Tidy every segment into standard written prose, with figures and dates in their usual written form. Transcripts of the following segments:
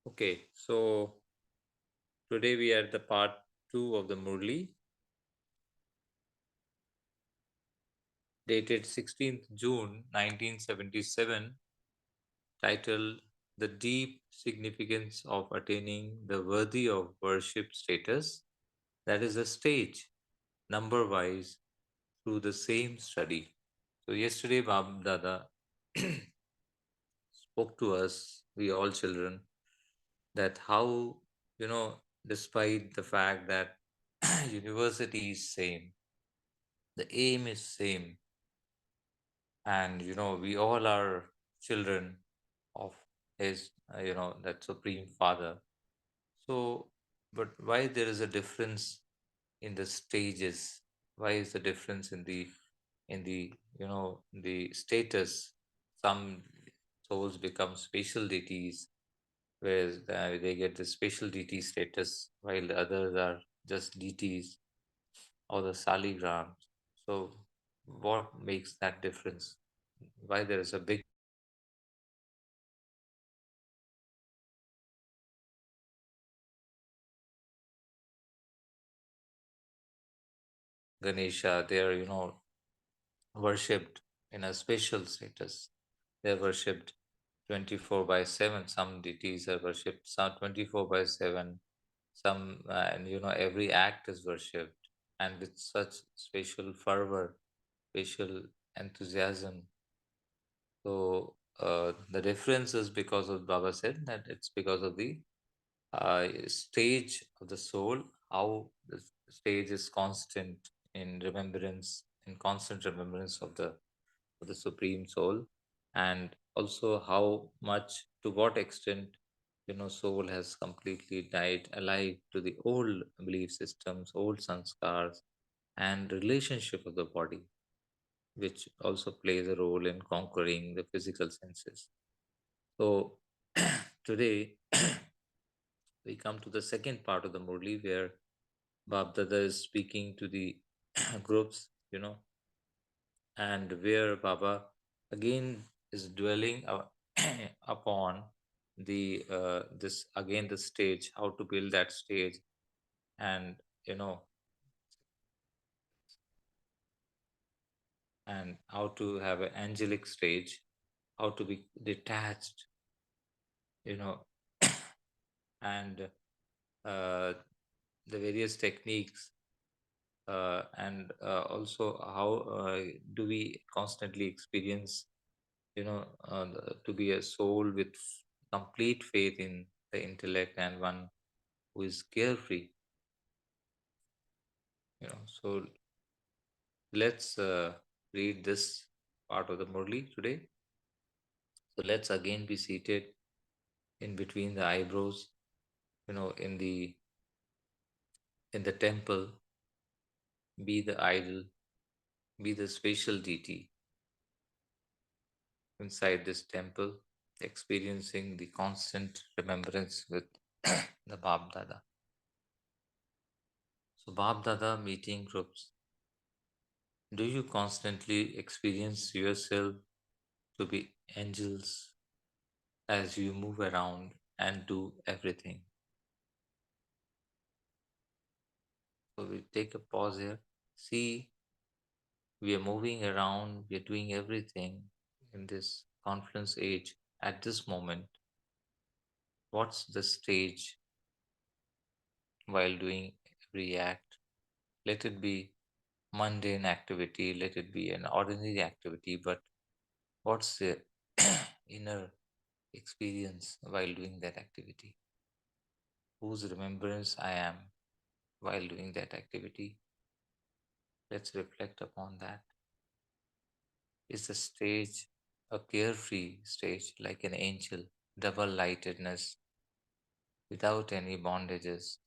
Okay, so today we are at the part 2 of the Murli, dated 16th June 1977, titled The Deep Significance of Attaining the Worthy of Worship Status, that is a stage, number-wise, through the same study. So yesterday Bab Dada spoke to us, we all children, that how, despite the fact that university is same, the aim is same, and we all are children of his, that supreme father. So, but why there is a difference in the stages? Why is the difference in the the status? Some souls become special deities, whereas they get the special deity status, while the others are just deities or the saligrams. So, what makes that difference? Why there is a big difference between Ganesha? They are, worshipped in a special status. They are worshipped 24 by 7. Some deities are worshipped some 24 by 7. Some, and every act is worshipped, and with such special fervor, special enthusiasm. So, the difference is because of Baba said that it's because of the stage of the soul, how the stage is constant in constant remembrance of the Supreme Soul, and also how much, to what extent, soul has completely died alive to the old belief systems, old sanskars, and relationship of the body, which also plays a role in conquering the physical senses. So today we come to the second part of the Murli where Bab Dada is speaking to the groups, and where Baba again is dwelling upon the this again the stage, how to build that stage, and you know, and how to have an angelic stage, how to be detached, you know, and the various techniques, and also how do we constantly experience, to be a soul with complete faith in the intellect and one who is carefree. So let's read this part of the Murli today. So let's again be seated in between the eyebrows, in the temple. Be the idol, be the spatial deity inside this temple, experiencing the constant remembrance with the Bab Dada. So, Bab Dada meeting groups. Do you constantly experience yourself to be angels as you move around and do everything? So, we take a pause here. See, we are moving around, we are doing everything in this confluence age at this moment. What's the stage while doing every act? Let it be mundane activity, let it be an ordinary activity, but what's the inner experience while doing that activity? Whose remembrance I am while doing that activity? Let's reflect upon that. Is the stage a carefree stage like an angel, double lightedness, without any bondages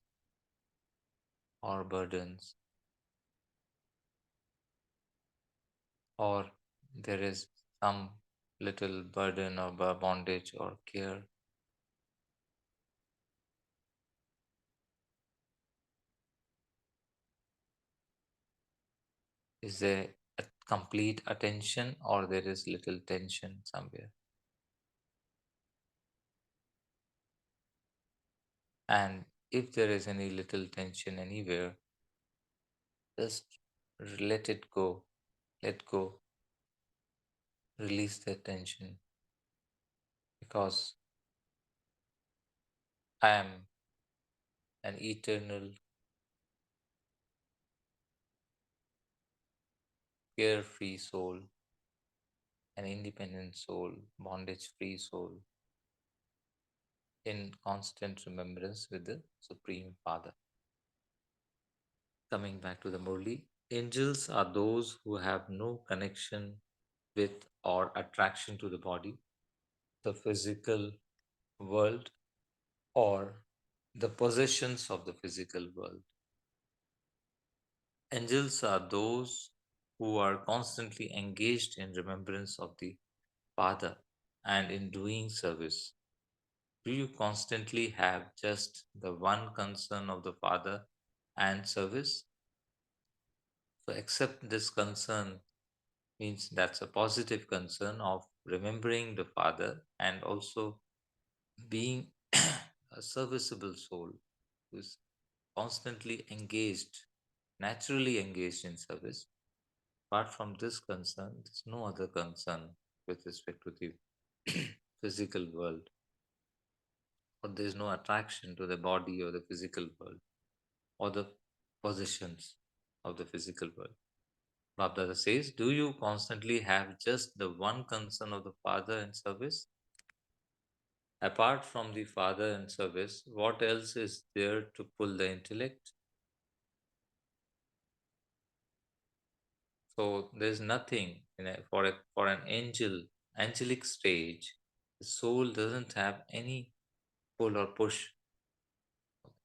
or burdens? Or there is some little burden or bondage or care? Is there a complete attention or there is little tension somewhere? And if there is any little tension anywhere, just let it go, let go, release that tension, because I am an eternal, carefree soul, an independent soul, bondage free soul, in constant remembrance with the Supreme Father. Coming back to the Murli, angels are those who have no connection with or attraction to the body, the physical world, or the possessions of the physical world. Angels are those who are constantly engaged in remembrance of the Father and in doing service. Do you constantly have just the one concern of the Father and service? So, accept this concern means that's a positive concern of remembering the Father and also being a serviceable soul who is constantly engaged, naturally engaged in service. Apart from this concern, there's no other concern with respect to the physical world, or there's no attraction to the body or the physical world or the possessions of the physical world. Bhabdada says, do you constantly have just the one concern of the Father and service? Apart from the Father and service, what else is there to pull the intellect? So there's nothing for an angelic stage. The soul doesn't have any pull or push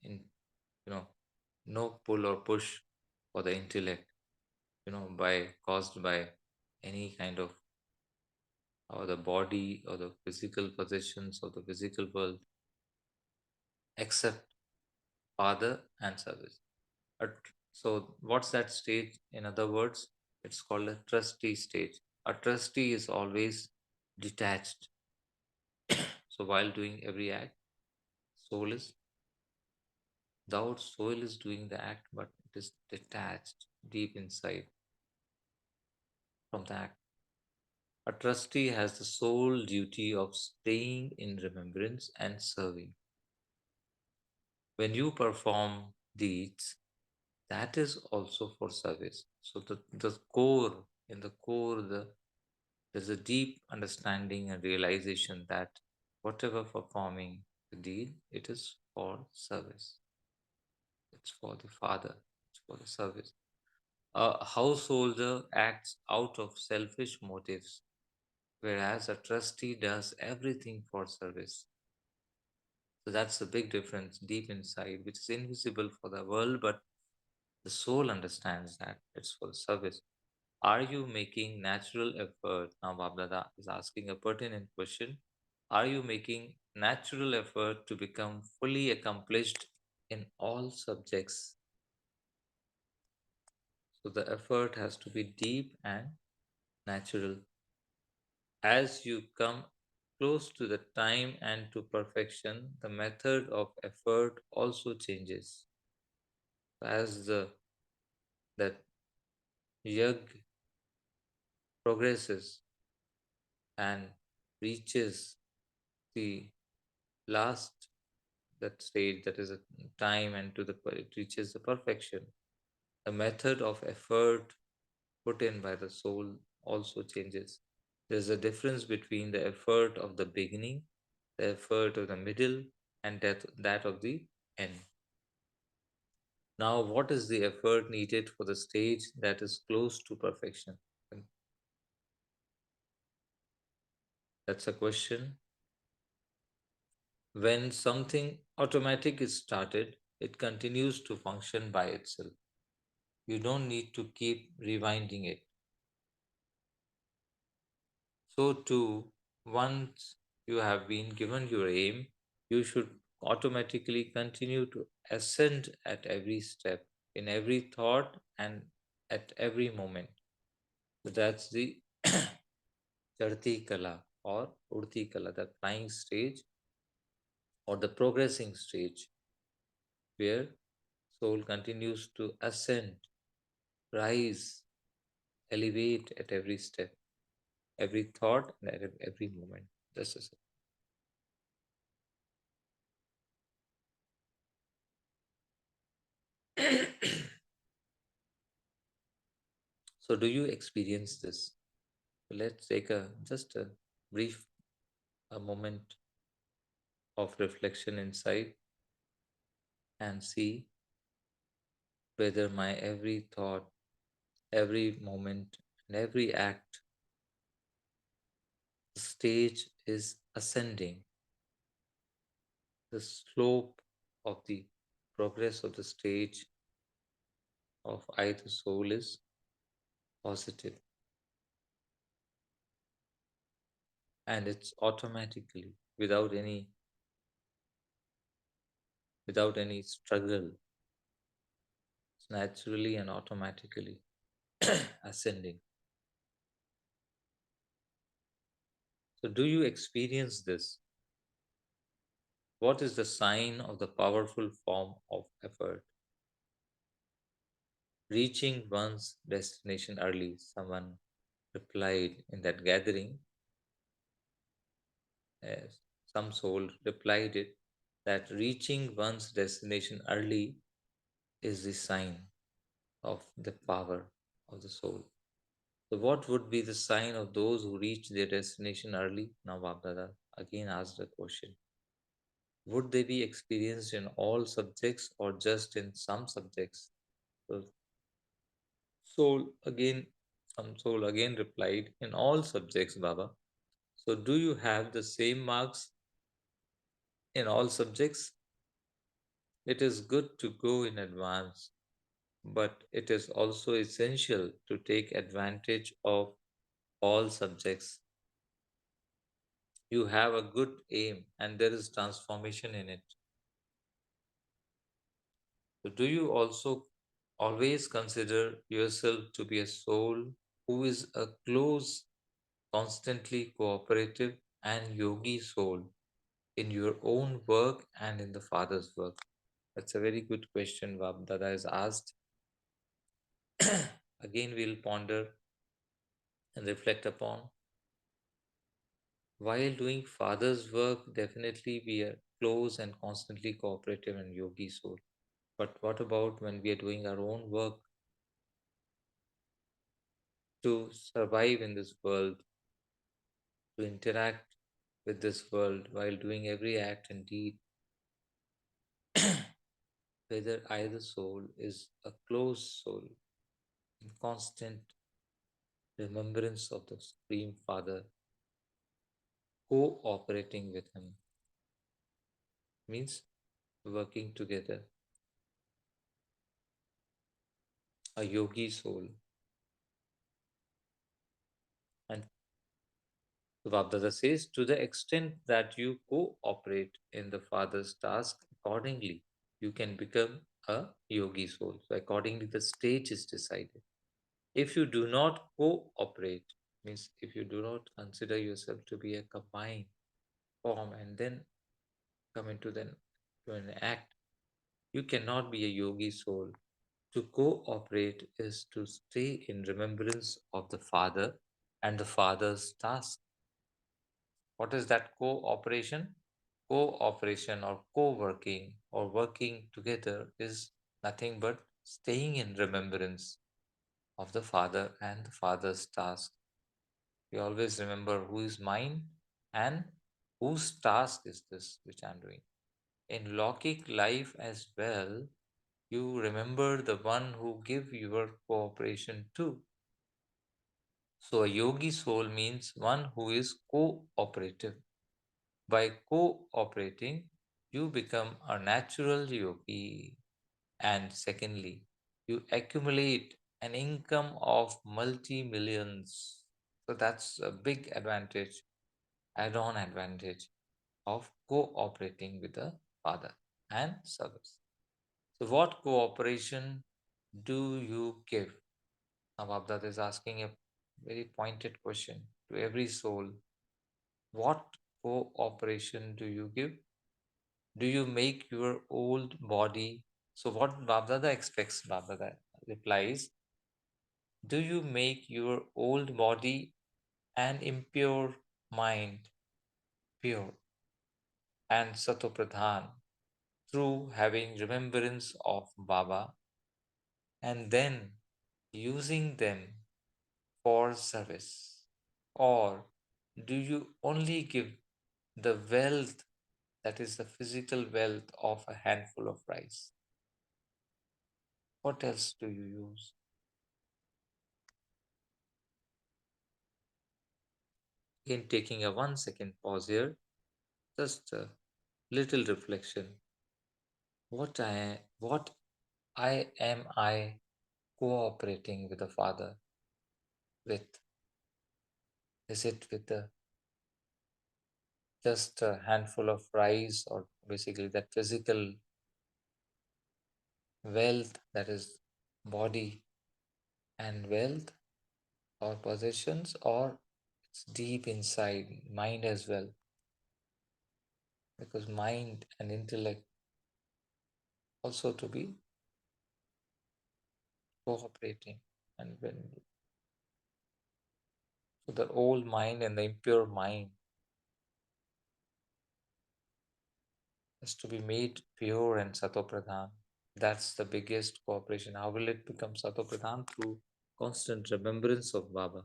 in you know no pull or push for the intellect, by caused by any kind of or the body or the physical possessions of the physical world, except Father and service. So what's that stage? In other words, it's called a trustee stage. A trustee is always detached. So while doing every act, soul is the soul is doing the act, but it is detached deep inside from the act. A trustee has the sole duty of staying in remembrance and serving. When you perform deeds, that is also for service. So the core, in the core, there's a deep understanding and realization that whatever performing the deed, it is for service. It's for the Father. It's for the service. A householder acts out of selfish motives, whereas a trustee does everything for service. So that's the big difference deep inside, which is invisible for the world, but the soul understands that it's for service. Are you making natural effort? Now, Babdada is asking a pertinent question. Are you making natural effort to become fully accomplished in all subjects? So the effort has to be deep and natural. As you come close to the time and to perfection, the method of effort also changes. As that yug progresses and reaches the last that stage, that is a time, and it reaches the perfection, the method of effort put in by the soul also changes. There's a difference between the effort of the beginning, the effort of the middle, and that of the end. Now, what is the effort needed for the stage that is close to perfection? And that's a question. When something automatic is started, it continues to function by itself. You don't need to keep rewinding it. So, too, once you have been given your aim, you should automatically continue to ascend at every step, in every thought, and at every moment. So that's the Charti Kala or Urti Kala, the flying stage or the progressing stage. where soul continues to ascend, rise, elevate at every step, every thought, and at every moment. Just as so, do you experience this? Let's take a just a brief a moment of reflection inside and see whether my every thought, every moment, and every act, the stage is ascending. The slope of the progress of the stage of either soul is positive, and it's automatically without any struggle. It's naturally and automatically ascending. So, do you experience this? What is the sign of the powerful form of effort? Reaching one's destination early, someone replied in that gathering. As some soul replied it that reaching one's destination early is the sign of the power of the soul. So, what would be the sign of those who reach their destination early? Now, Bapdada again asked the question. Would they be experienced in all subjects or just in some subjects? So, some soul again replied, in all subjects, Baba. So, do you have the same marks in all subjects? It is good to go in advance, but it is also essential to take advantage of all subjects. You have a good aim and there is transformation in it. So, do you also always consider yourself to be a soul who is a close, constantly cooperative, and yogi soul in your own work and in the Father's work? That's a very good question Dada has asked. Again, we'll ponder and reflect upon. While doing Father's work, definitely we are close and constantly cooperative and yogi soul. But what about when we are doing our own work to survive in this world, to interact with this world while doing every act and deed? Whether either soul is a close soul in constant remembrance of the Supreme Father, cooperating with Him means working together, a yogi soul. And Bhabdada says, to the extent that you cooperate in the Father's task accordingly, you can become a yogi soul. So, accordingly, the stage is decided. If you do not cooperate, means if you do not consider yourself to be a combined form and then come into to an act, you cannot be a yogi soul. To cooperate is to stay in remembrance of the Father and the Father's task. What is that cooperation? Cooperation or co working or working together is nothing but staying in remembrance of the Father and the Father's task. We always remember who is mine and whose task is this which I'm doing. In Lokik life as well, you remember the one who give your cooperation to. So a yogi soul means one who is cooperative. By cooperating, you become a natural yogi. And secondly, you accumulate an income of multi millions. So that's a big advantage, add on advantage of cooperating with the Father and service. So, what cooperation do you give? Now, Abdad is asking a very pointed question to every soul. What cooperation do you give? Do you make your old body So what Babdada expects, Babdada replies, do you make your old body and impure mind pure and satopradhan through having remembrance of Baba and then using them for service? Or do you only give the wealth, that is the physical wealth of a handful of rice? What else do you use? In taking a 1 second pause here, just a little reflection. What I cooperating with the Father with? Is it with the just a handful of rice, or basically that physical wealth, that is body and wealth or possessions, or it's deep inside mind as well? Because mind and intellect also to be cooperating. And when so the old mind and the impure mind has to be made pure and satopradhan. That's the biggest cooperation. How will it become satopradhan? Through constant remembrance of Baba.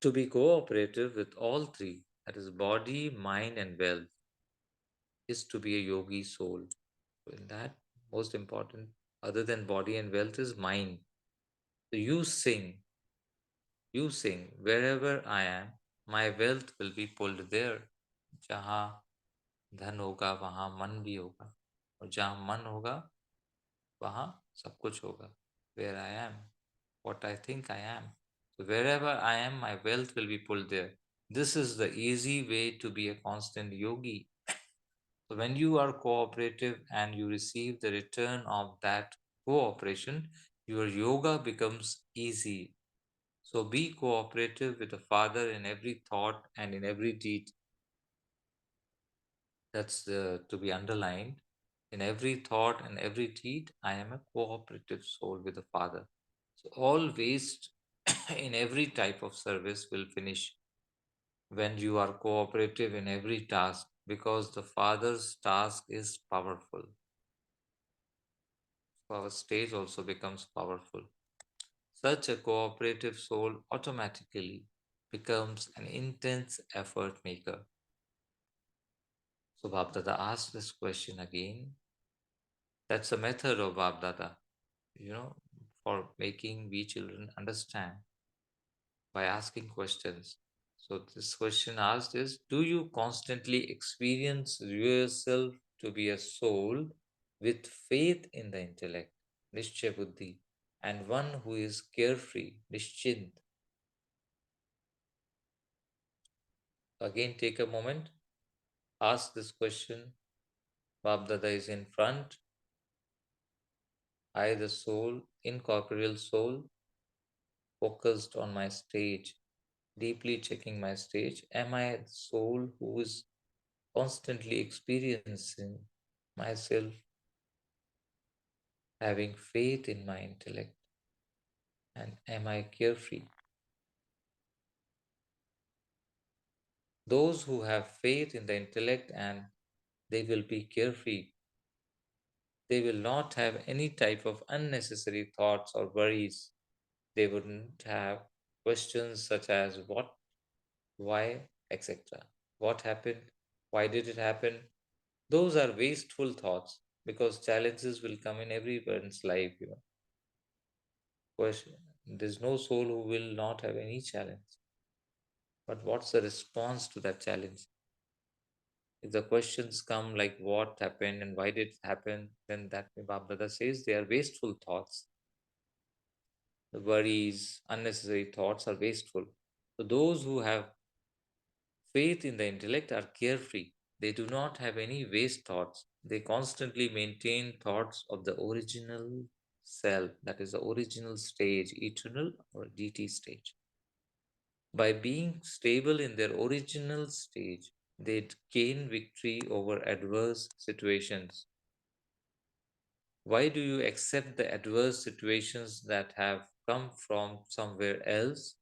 To be cooperative with all three, that is body, mind, and wealth, is to be a yogi soul. So in that, most important, other than body and wealth, is mind. So you sing, wherever I am, my wealth will be pulled there. जहाँ धन होगा वहाँ मन भी होगा, और जहाँ मन होगा वहाँ सब कुछ होगा. Where I am, what I think I am. So wherever I am, my wealth will be pulled there. This is the easy way to be a constant yogi. So when you are cooperative and you receive the return of that cooperation, your yoga becomes easy. So be cooperative with the Father in every thought and in every deed. That's to be underlined. In every thought and every deed, I am a cooperative soul with the Father. So all waste in every type of service will finish when you are cooperative in every task, because the Father's task is powerful. So our stage also becomes powerful. Such a cooperative soul automatically becomes an intense effort maker. So Bapdada asked this question again. That's a method of Bapdada, for making we children understand by asking questions. So this question asked is, do you constantly experience yourself to be a soul with faith in the intellect, Nishcha Buddhi, and one who is carefree, Nishchint? Again, take a moment, ask this question. Bapdada is in front. I, the soul, incorporeal soul, focused on my stage, deeply checking my stage. Am I the soul who is constantly experiencing myself having faith in my intellect? And am I carefree? Those who have faith in the intellect and they will be carefree, they will not have any type of unnecessary thoughts or worries. They wouldn't have questions such as what, why, etc. What happened? Why did it happen? Those are wasteful thoughts, because challenges will come in everyone's life. Question. There's no soul who will not have any challenge. But what's the response to that challenge? If the questions come like what happened and why did it happen, then that Baba says they are wasteful thoughts. The worries, unnecessary thoughts are wasteful. So those who have faith in the intellect are carefree. They do not have any waste thoughts. They constantly maintain thoughts of the original self, that is the original stage, eternal or DT stage. By being stable in their original stage, They gain victory over adverse situations. Why do you accept the adverse situations that have come from somewhere else?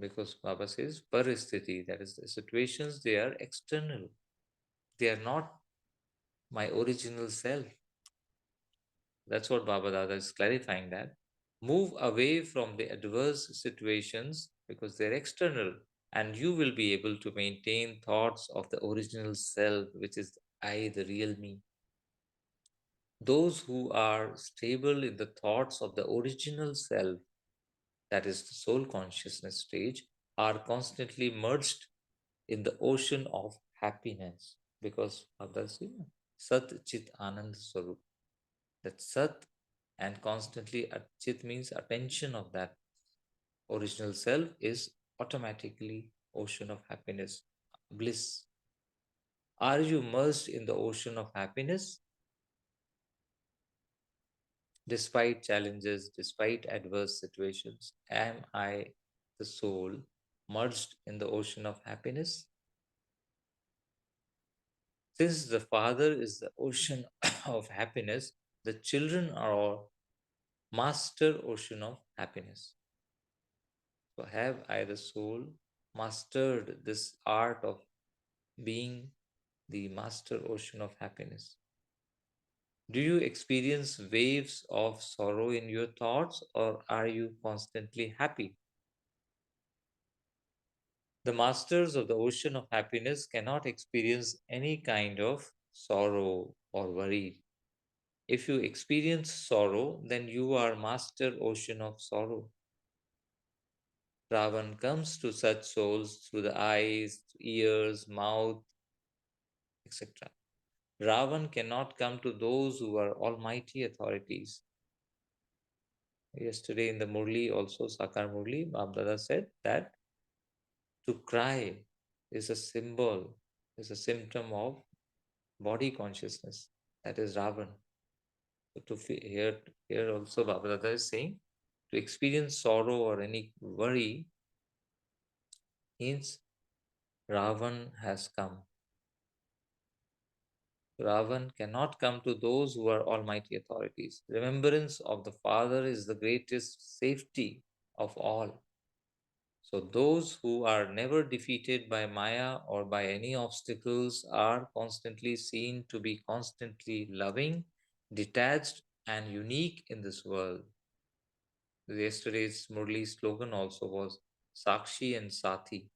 Because Baba says, paristiti, that is the situations, they are external. They are not my original self. That's what Baba Dada is clarifying that. Move away from the adverse situations because they're external, and you will be able to maintain thoughts of the original self, which is I, the real me. Those who are stable in the thoughts of the original self, that is the soul consciousness stage, are constantly merged in the ocean of happiness because of the Sat Chit Anand Swarup. That Sat and constantly Chit means attention of that original self is automatically ocean of happiness, bliss. Are you immersed in the ocean of happiness? Despite challenges, despite adverse situations, am I, the soul, merged in the ocean of happiness? Since the Father is the ocean of happiness, the children are all master ocean of happiness. So, have I, the soul, mastered this art of being the master ocean of happiness? Do you experience waves of sorrow in your thoughts, or are you constantly happy? The masters of the ocean of happiness cannot experience any kind of sorrow or worry. If you experience sorrow, then you are master ocean of sorrow. Ravan comes to such souls through the eyes, ears, mouth, etc. Ravan cannot come to those who are almighty authorities. Yesterday in the Murli, also Sakar Murli, Babdada said that to cry is a symbol, is a symptom of body consciousness. That is Ravan. So here also Babdada is saying to experience sorrow or any worry means Ravan has come. Ravan cannot come to those who are almighty authorities. Remembrance of the Father is the greatest safety of all. So, those who are never defeated by Maya or by any obstacles are constantly seen to be constantly loving, detached, and unique in this world. Yesterday's Murli slogan also was Sakshi and Sati,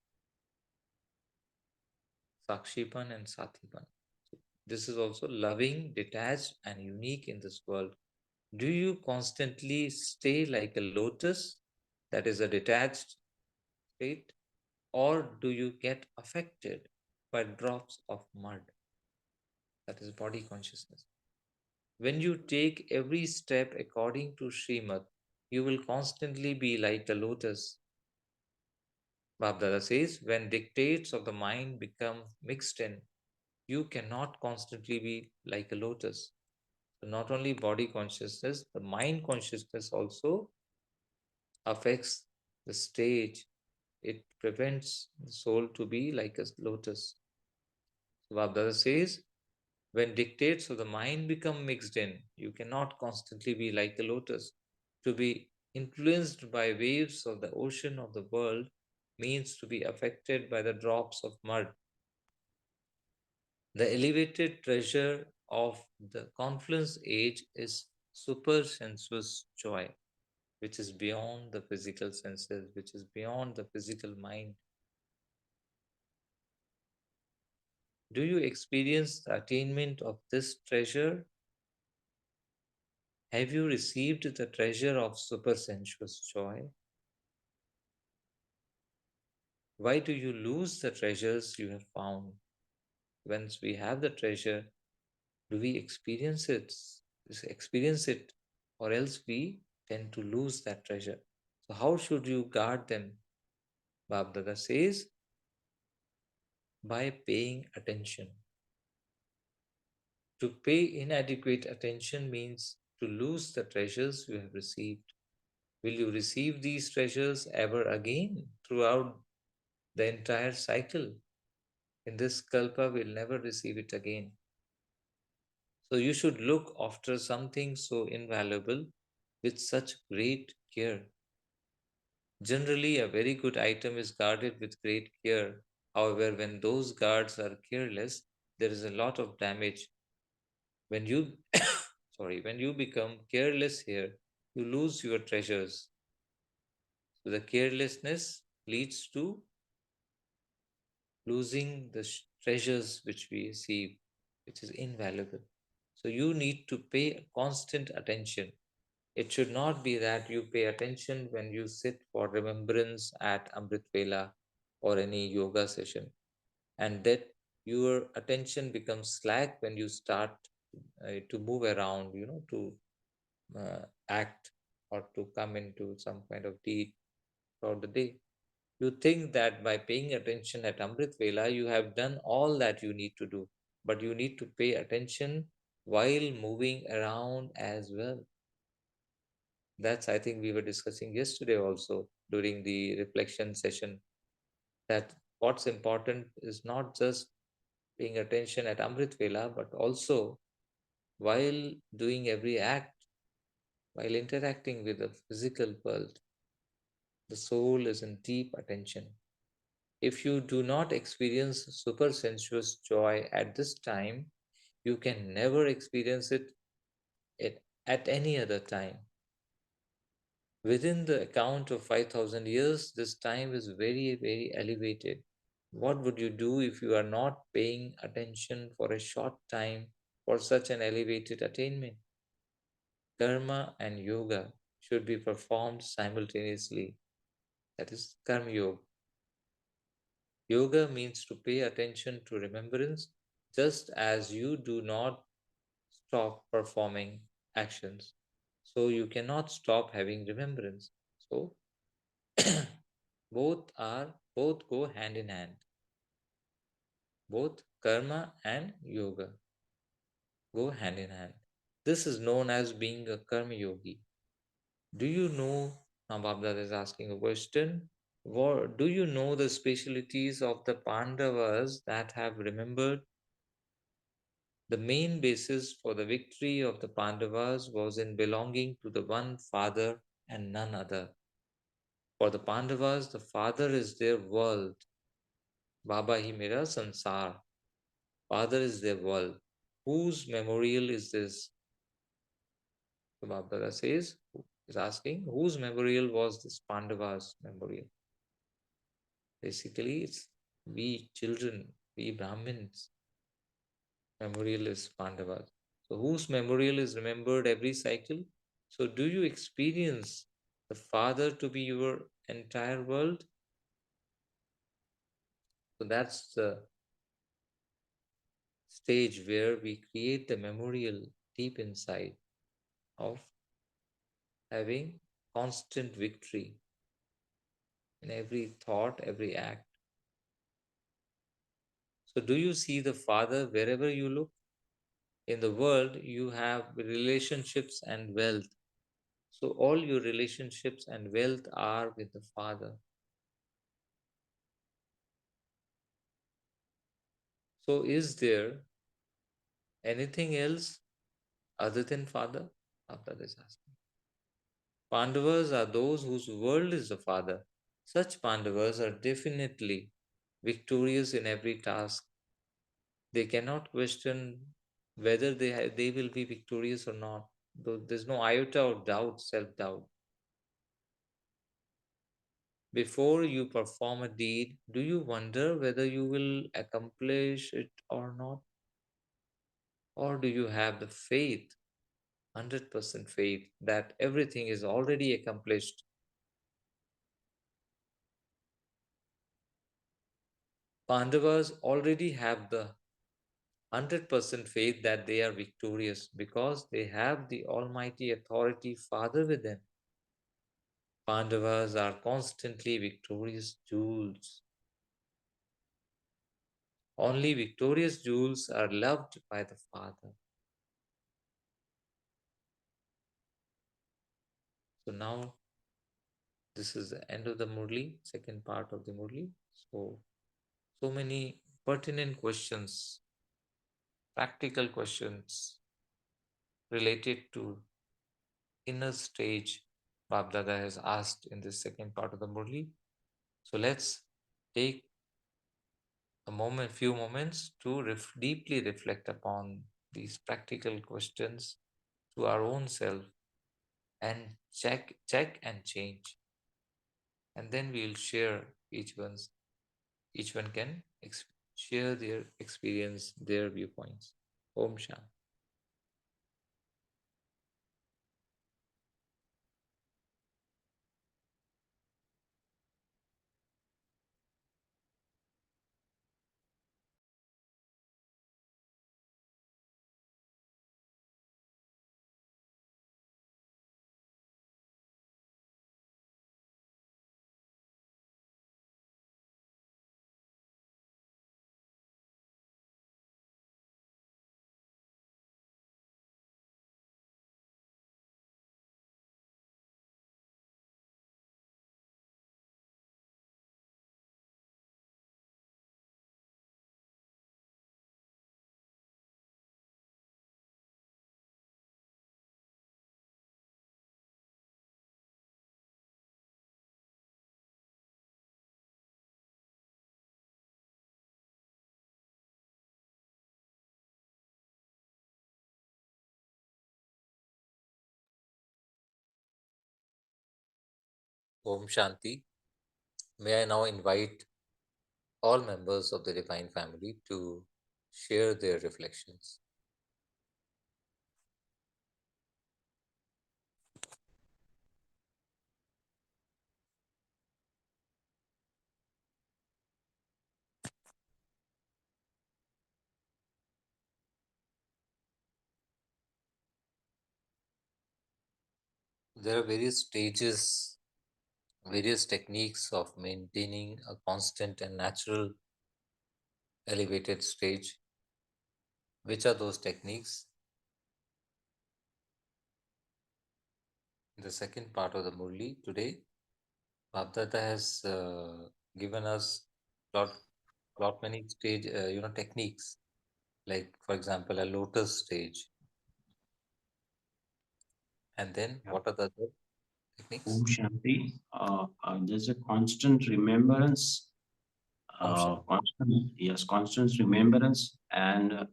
Sakshipan and Satipan. This is also loving, detached, and unique in this world. Do you constantly stay like a lotus, that is a detached state, or do you get affected by drops of mud, that is body consciousness? When you take every step according to Srimad, you will constantly be like a lotus. Babdada says, when dictates of the mind become mixed in, you cannot constantly be like a lotus. So not only body consciousness, the mind consciousness also affects the stage. It prevents the soul to be like a lotus. So Babdada says, when dictates of the mind become mixed in, you cannot constantly be like a lotus. To be influenced by waves of the ocean of the world means to be affected by the drops of mud. The elevated treasure of the confluence age is supersensuous joy, which is beyond the physical senses, which is beyond the physical mind. Do you experience the attainment of this treasure? Have you received the treasure of supersensuous joy? Why do you lose the treasures you have found? Once we have the treasure, do we experience it? Experience it, or else we tend to lose that treasure. So, how should you guard them? Babdada says, by paying attention. To pay inadequate attention means to lose the treasures you have received. Will you receive these treasures ever again throughout the entire cycle? In this kalpa, we'll never receive it again. So you should look after something so invaluable with such great care. Generally, a very good item is guarded with great care. However, when those guards are careless, there is a lot of damage. When you when you become careless here, you lose your treasures. So the carelessness leads to losing the treasures which we receive, which is invaluable. So you need to pay constant attention. It should not be that you pay attention when you sit for remembrance at Amrit Vela or any yoga session, and that your attention becomes slack when you start to move around, to act or to come into some kind of deed throughout the day. You think that by paying attention at Amrit Vela, you have done all that you need to do, but you need to pay attention while moving around as well. That's, I think, we were discussing yesterday also during the reflection session, that what's important is not just paying attention at Amrit Vela, but also while doing every act, while interacting with the physical world. The soul is in deep attention. If you do not experience super sensuous joy at this time, you can never experience it at any other time. Within the account of 5,000 years, this time is very, very elevated. What would you do if you are not paying attention for a short time for such an elevated attainment? Karma and yoga should be performed simultaneously. That is Karma Yoga. Yoga means to pay attention to remembrance just as you do not stop performing actions. So you cannot stop having remembrance. So both go hand in hand. Both karma and yoga go hand in hand. This is known as being a karma yogi. Do you know? Now Babdad is asking a question. Do you know the specialities of the Pandavas that have remembered? The main basis for the victory of the Pandavas was in belonging to the one father and none other. For the Pandavas, the father is their world. Baba hi mera sansar. Father is their world. Whose memorial is this? So Baba says, is asking, whose memorial was this Pandavas memorial? Basically, it's we children, we Brahmins. Memorial is Pandavas. So whose memorial is remembered every cycle? So do you experience the Father to be your entire world? So that's the stage where we create the memorial deep inside of having constant victory in every thought, every act. So do you see the Father wherever you look? In the world, you have relationships and wealth. So all your relationships and wealth are with the Father. So is there anything else other than Father? Abdul is asking. Pandavas are those whose world is the Father. Such Pandavas are definitely victorious in every task. They cannot question whether they will be victorious or not. Though there's no iota of doubt, self doubt. Before you perform a deed, do you wonder whether you will accomplish it or not? Or do you have the faith, 100% faith, that everything is already accomplished? Pandavas already have the 100% faith that they are victorious because they have the Almighty Authority Father with them. Pandavas are constantly victorious jewels. Only victorious jewels are loved by the Father. So now this is the end of the Murli, second part of the Murli. So many pertinent questions, practical questions related to inner stage Babdada has asked in this second part of the Murli. So let's take few moments to deeply reflect upon these practical questions to our own self and check and change. And then we'll share each one can share their experience, their viewpoints. Om Shanti. Om Shanti. May I now invite all members of the Divine Family to share their reflections. There are various stages, various techniques of maintaining a constant and natural elevated stage. Which are those techniques? In the second part of the Murli today, Bhabdata has given us lot many stage techniques, like for example a lotus stage. And then what are the other techniques? Om Shanti. There's a constant remembrance, Om Shanti. constant remembrance and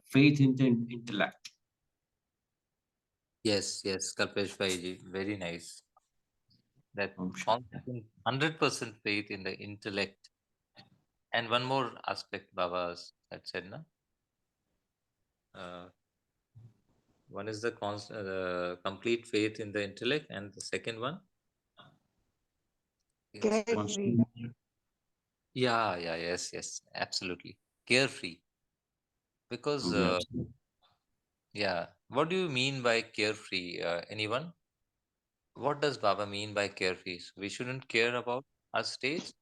faith in the intellect. Yes, Kalpesh Bhaiji, very nice. That Om Shanti. constant 100% faith in the intellect. And one more aspect Baba had said, na? Uh, one is the complete faith in the intellect, and the second one is the Carefree. yes, absolutely carefree. Because Yes. yeah, what do you mean by carefree? Anyone? What does Baba mean by carefree? So we shouldn't care about our stage.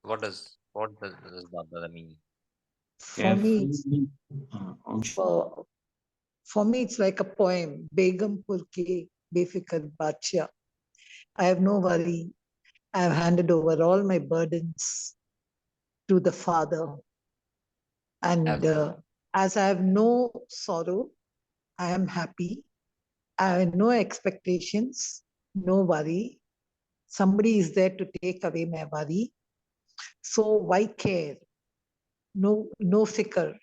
Does Baba mean? For me, Carefree. Om for me, it's like a poem. Begumpur ke befikar bacha. I have no worry. I have handed over all my burdens to the Father. And as I have no sorrow, I am happy. I have no expectations, no worry. Somebody is there to take away my worry. So why care? No fikr. So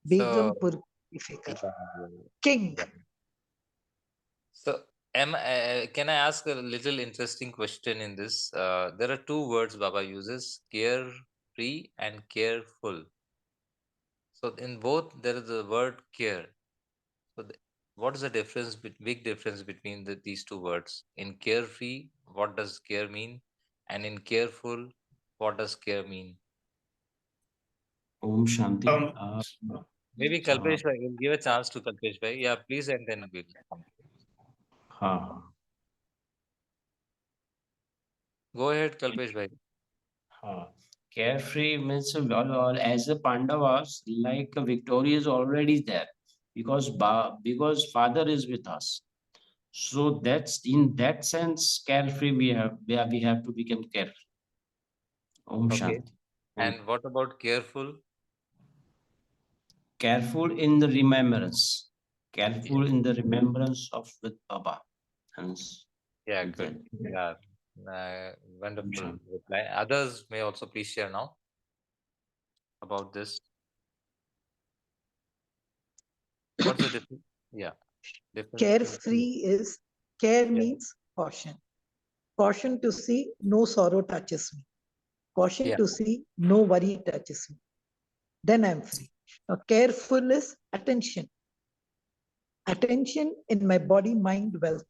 Begumpur befikar. yeah, King. yeah. So, can I ask a little interesting question in this? There are two words Baba uses: carefree and careful. So, in both, there is the word care. So, what is the big difference between these two words? In carefree, what does care mean? And in careful, what does care mean? Shanti. Maybe Kalpesh Bhai, we'll give a chance to Kalpesh Bhai. Yeah, please, and then we'll come. Uh, Go ahead, Kalpesh Bhai. Carefree means as a Pandavas, like victory is already there because Father is with us. So that's in that sense, carefree we have to become carefree. Om Okay. Shanti. And what about careful? Careful in the remembrance. Careful Yes. in the remembrance of with Baba. Hence, Yeah, with good. that. Yeah, wonderful reply. Others may also please share now about this. What's the difference? Yeah, difference between Carefree is, care yeah, means caution. Caution to see no sorrow touches me. Caution yeah, to see no worry touches me. Then I'm free. Now, careful is attention. Attention in my body, mind, wealth.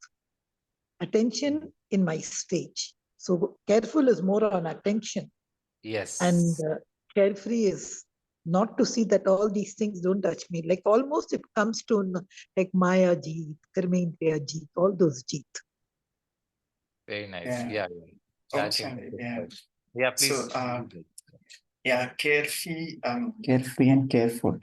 Attention in my stage. So careful is more on attention, and yes, carefree is not to see that all these things don't touch me. Like almost it comes to like Maya Jeet, Karmendriya Jeet, all those Jeet. very nice. Yeah. Yeah, yeah. Oh, Chatting. sorry. Yeah. Yeah, So, please. yeah, carefree and careful.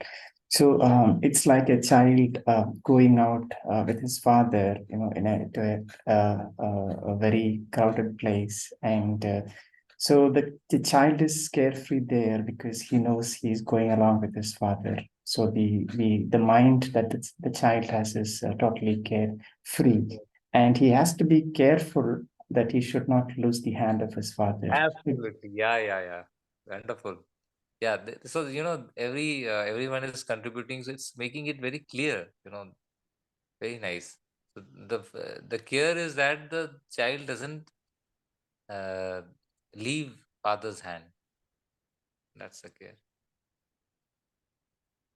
So it's like a child going out with his father, to a very crowded place, and so the child is carefree there because he knows he's going along with his father. So the mind that the child has is totally carefree, and he has to be careful that he should not lose the hand of his father. Absolutely. Yeah, yeah, yeah. Wonderful. Yeah. So everyone is contributing, so it's making it very clear. Very nice. So the care is that the child doesn't uh, leave father's hand. That's the care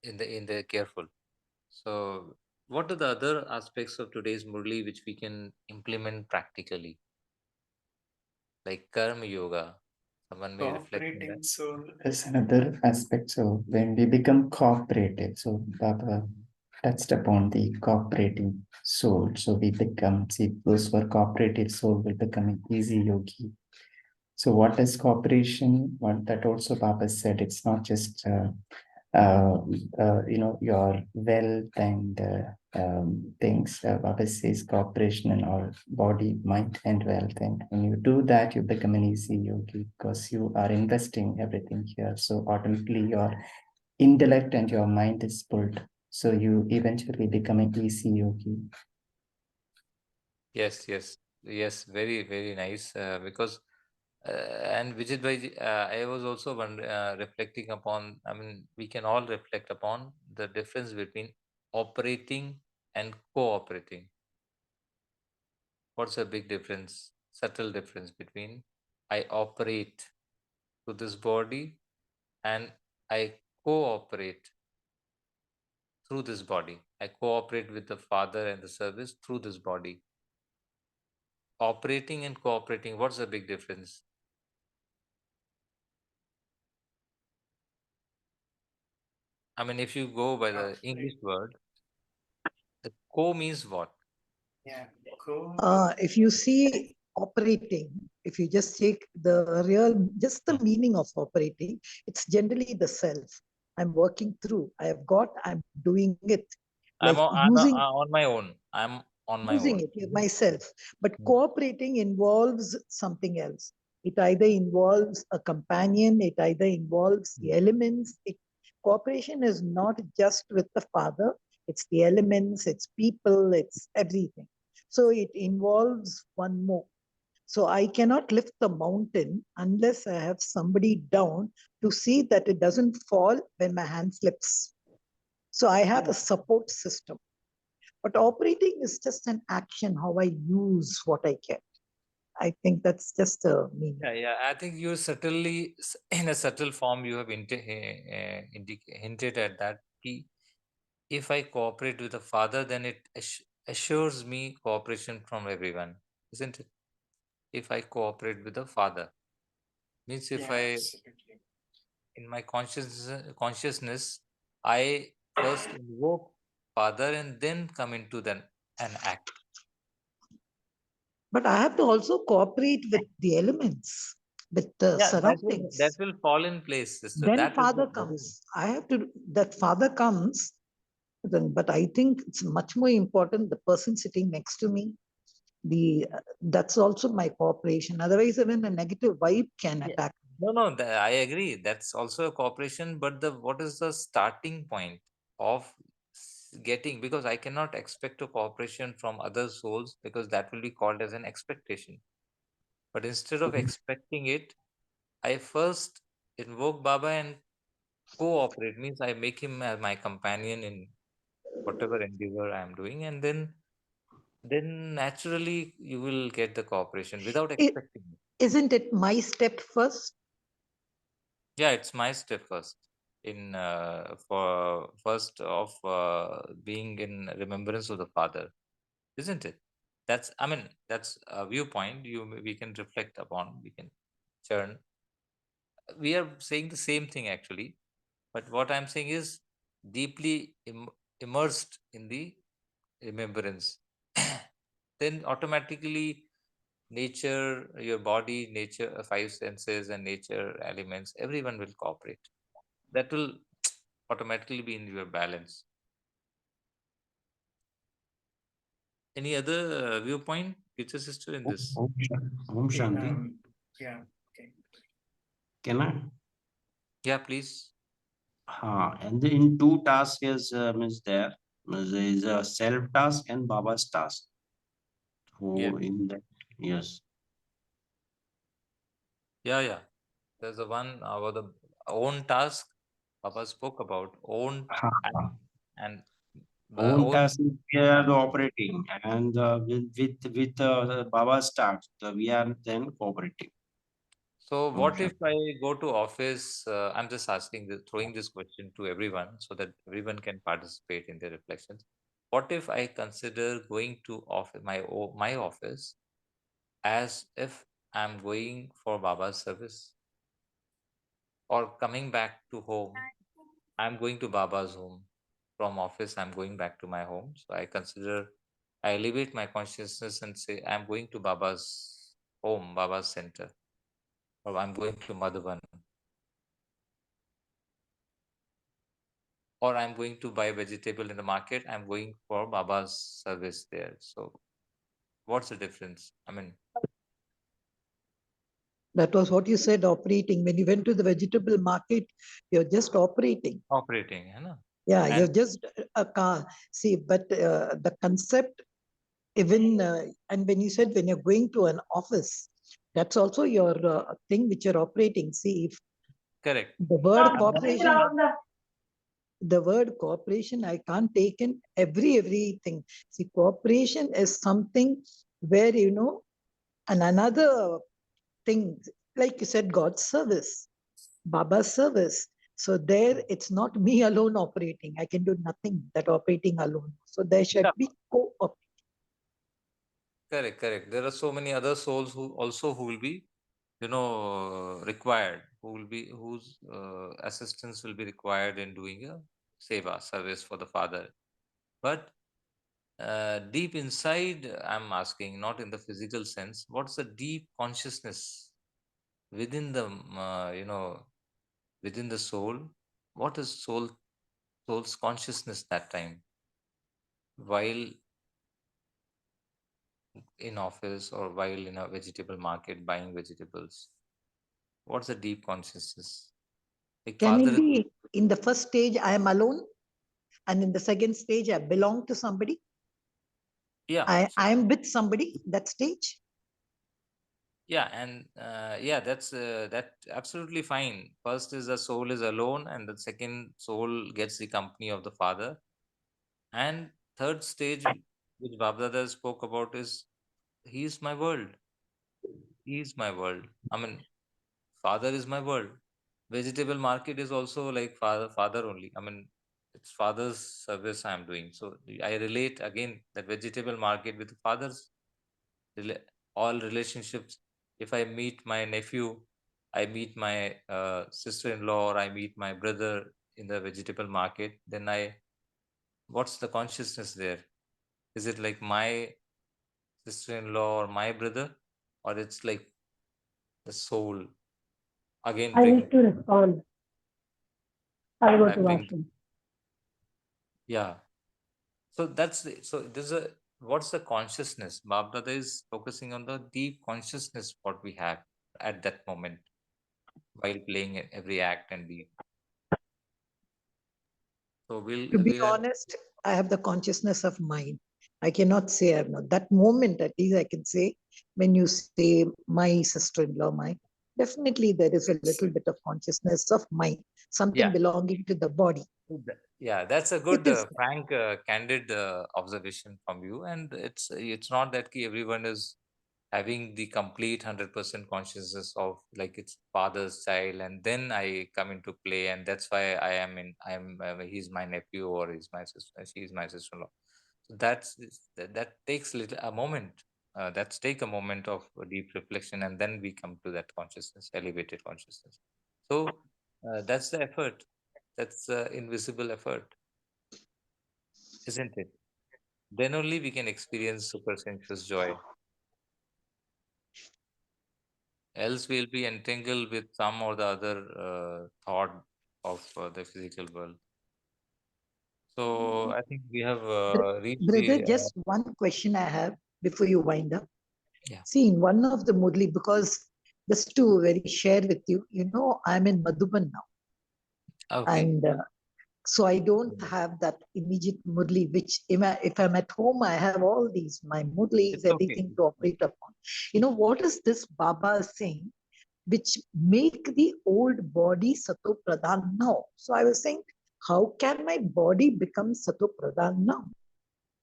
in the careful. So, what are the other aspects of today's Murli which we can implement practically, like Karma Yoga? Someone may reflect on that. Cooperating soul is another aspect. So when we become cooperative, so Baba touched upon the cooperating soul. So we become, see, those who are cooperative soul will become an easy yogi. So what is cooperation? What that also Baba said, it's not just uh, your wealth and things. Baba says cooperation in our body, mind, and wealth. And when you do that, you become an easy yogi because you are investing everything here. So automatically, your intellect and your mind is pulled. So you eventually become an easy yogi. Yes, yes, yes. Very, very nice. Because and Vijit Bhai, I was also reflecting upon. I mean, we can all reflect upon the difference between operating and cooperating. What's a big difference, subtle difference between I operate to this body and I cooperate through this body. I cooperate with the Father and the service through this body. Operating and cooperating, what's the big difference? I mean, if you go by the English word, the co means what? Yeah, cool. If you see operating, if you just take the real, just the meaning of operating, it's generally the self. I'm working through. I have got. I'm doing it, like using On my own. I'm on my using own. it myself. But Mm. cooperating involves something else. It either involves a companion. It either involves the elements. Cooperation is not just with the father. It's the elements. It's people. It's everything. So it involves one more. So I cannot lift the mountain unless I have somebody down to see that it doesn't fall when my hand slips. So I have a support system. But operating is just an action, how I use what I get. I think that's just a meaning. Yeah, yeah. I think you subtly, in a subtle form, you have hinted at that. If I cooperate with the Father, then it assures me cooperation from everyone, isn't it? If I cooperate with the Father, means if Yeah, I, absolutely. in my consciousness, I first invoke Father and then come into an act. But I have to also cooperate with the elements, with the Yeah, that surroundings. will fall in place, sister. Then That is father that is comes. I have to, that father comes, then, but I think it's much more important the person sitting next to me. That's also my cooperation. Otherwise, even a negative vibe can yeah. attack me. No, I agree. That's also a cooperation, but what is the starting point of getting? Because I cannot expect a cooperation from other souls because that will be called as an expectation. But instead of Mhm. expecting it, I first invoke Baba and cooperate. Means I make him as my companion in whatever endeavor I am doing, and then naturally you will get the cooperation without It, expecting it. isn't it my step first? Yeah, it's my step first in for first of being in remembrance of the Father, isn't it? That's, I mean, that's a viewpoint we can reflect upon. We can churn. We are saying the same thing actually, but what I'm saying is deeply immersed in the remembrance. Then automatically nature, your body, nature, five senses, and nature elements, everyone will cooperate. That will automatically be in your balance. Any other viewpoint, future sister, in this? Om Shanti. Yeah. Okay. Can I? Yeah, please. And in two tasks is there. There is a self task and Baba's task. Yeah, Who in that? Yes. yeah. There's the one about the own task. Papa spoke about own Ha. and Own own. task is we are operating, and with Baba's task, we are then cooperating. So, Om what if Shanti. I go to office? I'm just asking, throwing this question to everyone so that everyone can participate in their reflections. What if I consider going to my office as if I'm going for Baba's service, or coming back to home? I'm going to Baba's home. From office, I'm going back to my home. So I elevate my consciousness and say, I'm going to Baba's home, Baba's center, or I'm going to Madhuban, or I'm going to buy vegetable in the market. I'm going for Baba's service there. So, what's the difference? I mean, That was what you said, operating. When you went to the vegetable market, you're just operating. operating, you know? Yeah, And you're just a car. See, but the concept, even, and when you said when you're going to an office, that's also your thing which you're operating. See, if correct. the word cooperation, I can't take in everything. See, cooperation is something where, and another thing, like you said, God's service, Baba's service. So there, it's not me alone operating. I can do nothing that operating alone. So there should Yeah, be co-op. correct. There are so many other souls who will be, required, whose assistance will be required in doing a seva service for the Father. But deep inside, I'm asking, not in the physical sense, what's the deep consciousness within within the soul? What is soul's consciousness that time, while in office or while in a vegetable market buying vegetables? What's the deep consciousness? Like Can Father it is, be in the first stage, I am alone? And in the second stage, I belong to somebody? yeah. So I am with somebody, that stage? yeah, and yeah, that absolutely fine. First is the soul is alone, and the second soul gets the company of the Father. And third stage, which Babdada spoke about, is He is my world. He is my world. I mean, Father is my world. Vegetable market is also like Father only. I mean, it's Father's service I am doing. So I relate again that vegetable market with Father's rela- all relationships. If I meet my nephew, I meet my sister-in-law, or I meet my brother in the vegetable market, then what's the consciousness there? Is it like my sister-in-law or my brother, or it's like the soul again I need bring to respond. I'll go I to bring washroom. yeah. So so there's a what's the consciousness? Babdada is focusing on the deep consciousness what we have at that moment. while playing every act and beat. So To be we'll have, honest, I have the consciousness of mind. I cannot say I have not. That moment, at least I can say, when you say my sister-in-law, definitely there is a little bit of consciousness of mind, something yeah. belonging to the body. Yeah, that's a It good, is. frank, candid observation from you. And it's not that everyone is having the complete 100% consciousness of like it's father's child, and then I come into play, and that's why he's my nephew, or he's my sister, she's my sister-in-law. So that takes a moment. That's take a moment of deep reflection, and then we come to that consciousness, elevated consciousness. So that's the effort. That's the invisible effort, isn't it? Then only we can experience super sensuous joy. Else we'll be entangled with some or the other thought of the physical world. So I think we have reached Brother, the just one question I have before you wind up. yeah. See, in one of the Murli, because just to very share with you, I'm in Madhuban now. Okay. And so I don't have that immediate Murli, which if I'm at home, I have all these, my Murlis, It's okay. everything to operate upon. What is this Baba saying, which make the old body Sato Pradhan now? So I was saying, how can my body become Sato Pradhan now?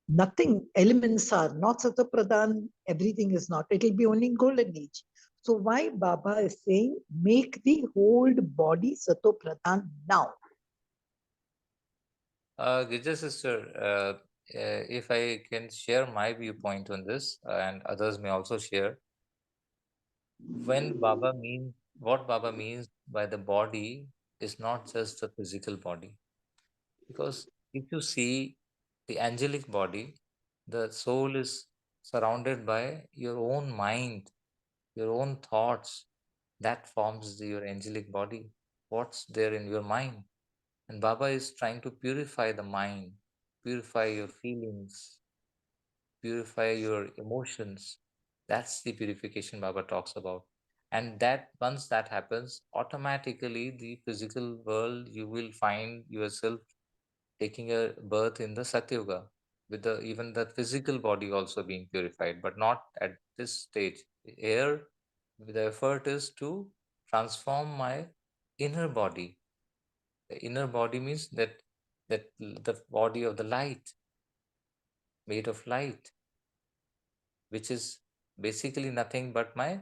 Nothing, elements are not Sato Pradhan, everything is not. It will be only in golden age. So why Baba is saying, make the whole body Sato Pradhan now? Gija sister, if I can share my viewpoint on this, and others may also share, what Baba means by the body is not just the physical body. Because if you see the angelic body, the soul is surrounded by your own mind, your own thoughts. That forms your angelic body. What's there in your mind? And Baba is trying to purify the mind, purify your feelings, purify your emotions. That's the purification Baba talks about. And that once that happens, automatically the physical world, you will find yourself taking a birth in the Satyuga, with even the physical body also being purified, but not at this stage. Here, the effort is to transform my inner body. The inner body means that the body of the light, made of light, which is basically nothing but my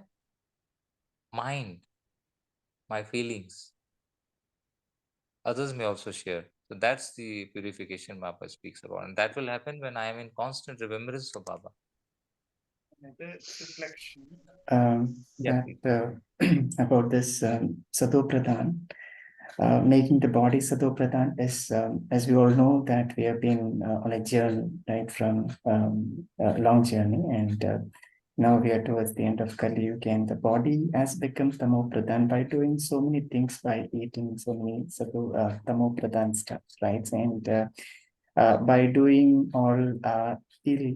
mind, my feelings. Others may also share. So that's the purification Baba speaks about, and that will happen when I am in constant remembrance of Baba. Another reflection Yeah, that about this Sato Pradhan, making the body Sato Pradhan is, as we all know, that we have been on a journey, right, from a long journey, and now we are towards the end of Kali Yuga, and the body has become Tamo Pradhan by doing so many things, by eating so many Tamo Pradhan stuff, right, and by doing all ill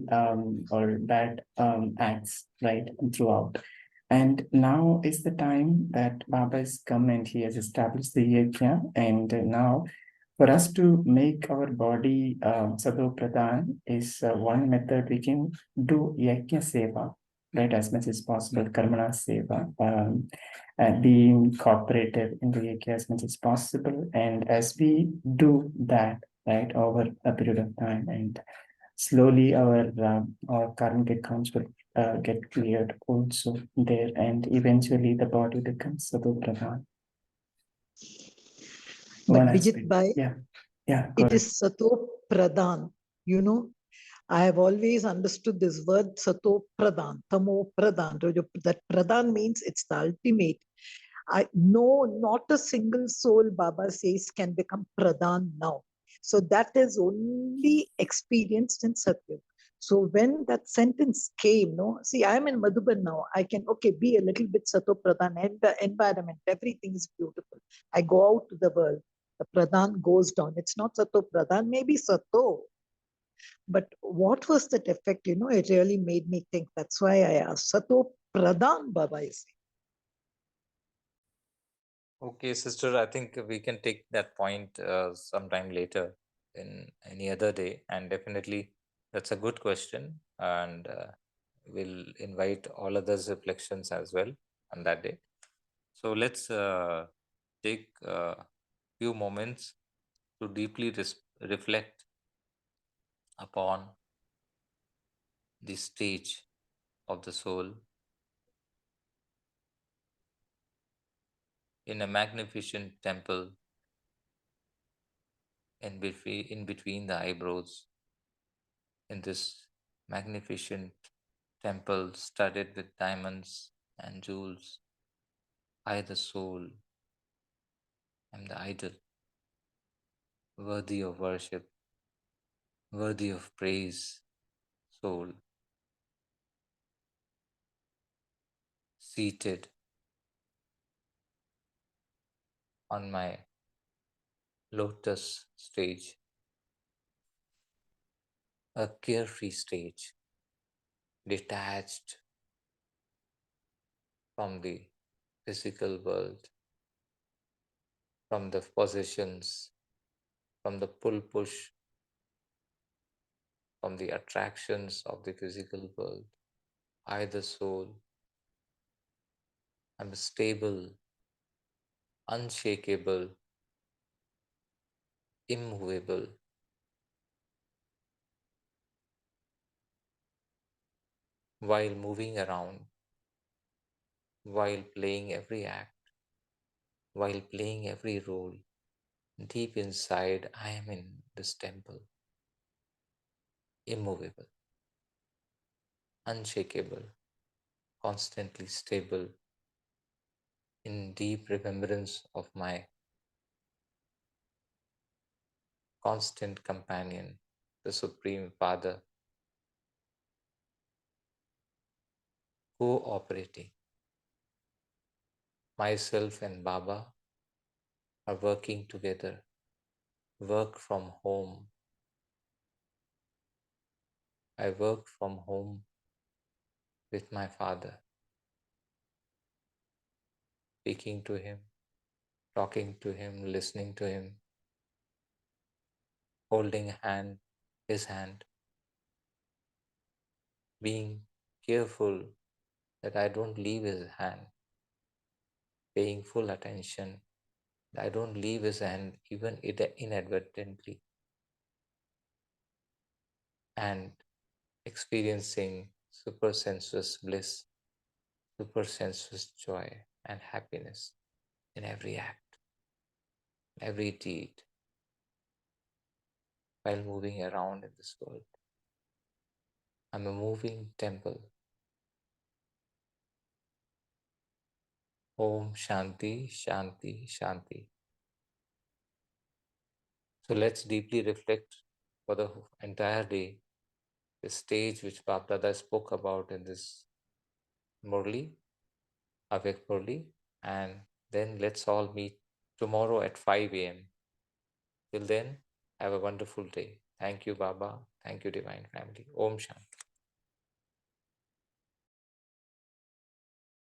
or bad acts, right, throughout. And now is the time that Baba has come and he has established the yajna. And now for us to make our body Sadhu Pradhan is one method we can do yajna seva, right, as much as possible, karmana seva, and being cooperative in the yajna as much as possible. And as we do that, right, over a period of time, and slowly our karmic accounts will get cleared also there, and eventually the body becomes Sadhu Pradhan. But One Vijit aspect. Bhai, Yeah, it is Sato Pradhan. I have always understood this word Sato Pradhan, Tamo Pradhan. That Pradhan means it's the ultimate. No, not a single soul, Baba says, can become Pradhan now. So that is only experienced in Satyam. So when that sentence came, see, I'm in Madhuban now. I can, be a little bit Sato Pradhan, and the environment, everything is beautiful. I go out to the world. The Pradhan goes down. It's not Sato Pradhan, maybe Sato. But what was that effect? It really made me think. That's why I asked. Sato Pradhan, Baba is saying. Okay, sister, I think we can take that point sometime later in any other day. And definitely, that's a good question. And we'll invite all others' reflections as well on that day. So let's take a few moments to deeply reflect upon the stage of the soul in a magnificent temple in between the eyebrows, in this magnificent temple studded with diamonds and jewels. I, the soul, am the idol, worthy of worship, worthy of praise. Soul, seated on my lotus stage, a carefree stage, detached from the physical world, from the possessions, from the pull push, from the attractions of the physical world. I, the soul, am stable, unshakable, immovable. While moving around, while playing every act, while playing every role, deep inside, I am in this temple, immovable, unshakable, constantly stable, in deep remembrance of my constant companion, the Supreme Father, cooperating. Myself and Baba are working together, work from home. I work from home with my Father, speaking to Him, talking to Him, listening to Him, holding His hand, being careful that I don't leave His hand, paying full attention. I don't leave His hand even inadvertently, and experiencing super sensuous bliss, super sensuous joy and happiness in every act, every deed, while moving around in this world. I'm a moving temple. Om Shanti, Shanti, Shanti. So let's deeply reflect for the entire day the stage which Bapdada spoke about in this Murli, Avek Murli, and then let's all meet tomorrow at 5 a.m. Till then, have a wonderful day. Thank you, Baba. Thank you, Divine Family. Om Shanti.